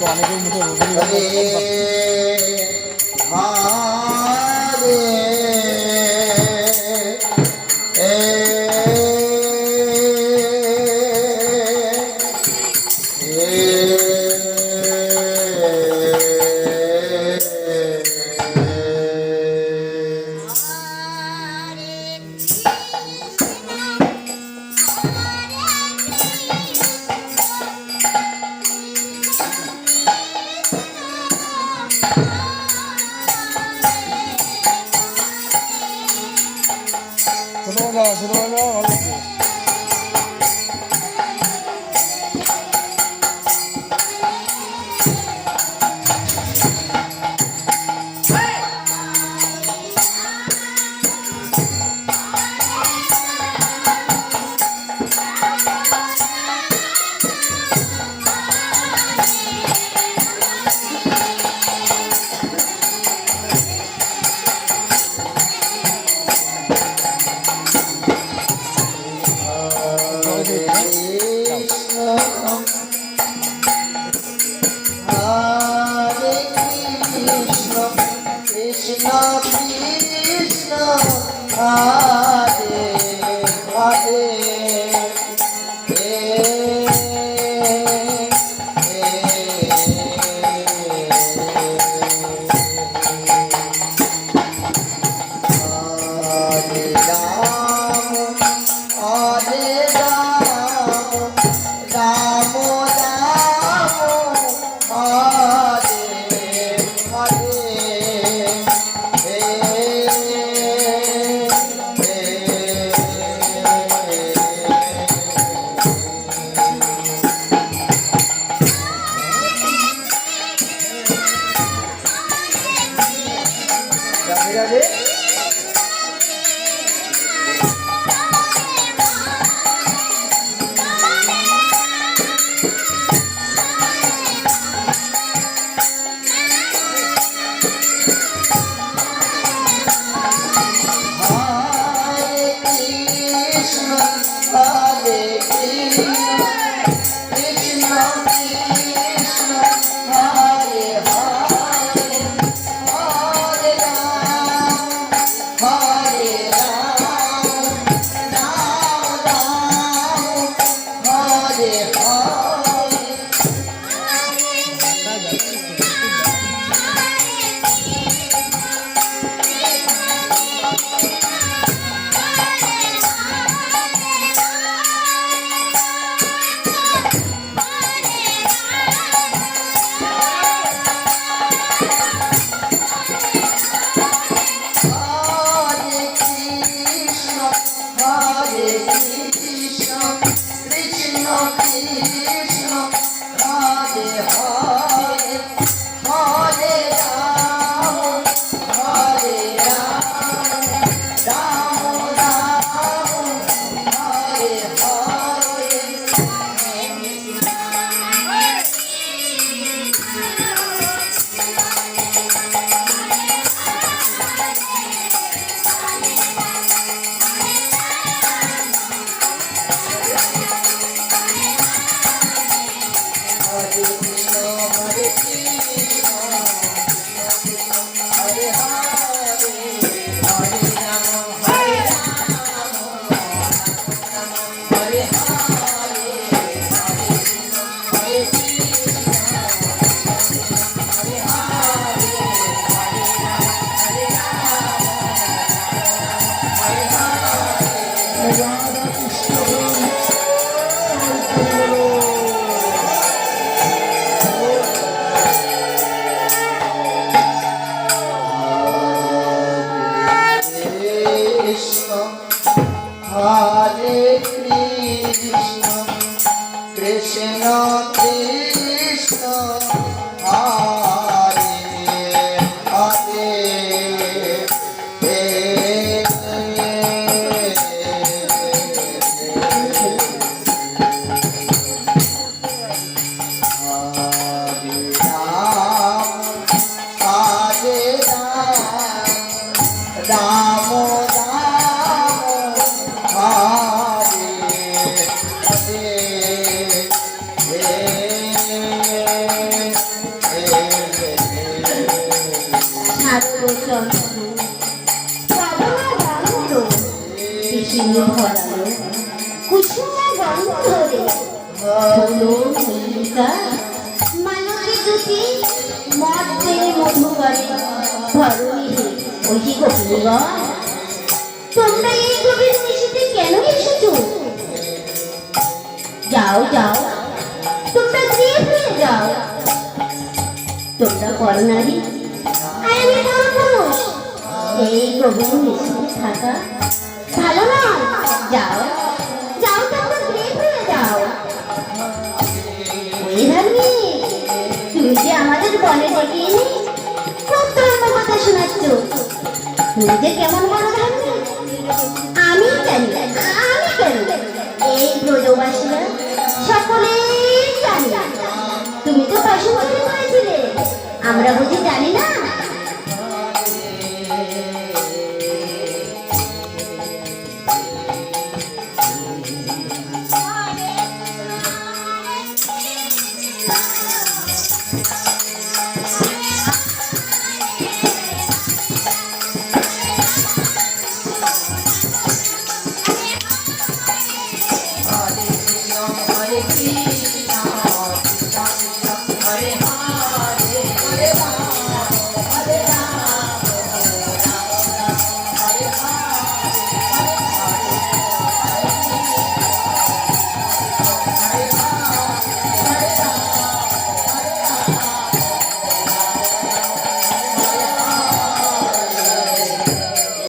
অনেকের মুখে ছোটবেলা ভালো লাগছে। শিশিরে ভরালো কুসুম গন্ধরে হলো মল্লিকা মানবে দুটি মর্তে মধু করে ধরণী ওই কি গোপীগণ তোমরা এই গভীর নিশীতে কেন এসেছো? যাও যাও তোমরা গিয়ে ফিরে যাও। তোমরা পরনারী আর আমি পুরুষ, এই গভীর নিশীতে থাকা ভালো নয়। যাও যাও তোমরা গিয়ে ফিরে যাও। ওই ধর্মী তুমি যে আমাদের বনে ডেকে এনে খুব ধর্ম কথা শোনাচ্ছ, তুমি যে কেমন বড় ধর্মী আমি জানি, আমি জানি, এই ব্রজবাসীরা সকলেই জানি। তুমি তো পশুপতি করেছিলে, আমরা বুঝি জানি না?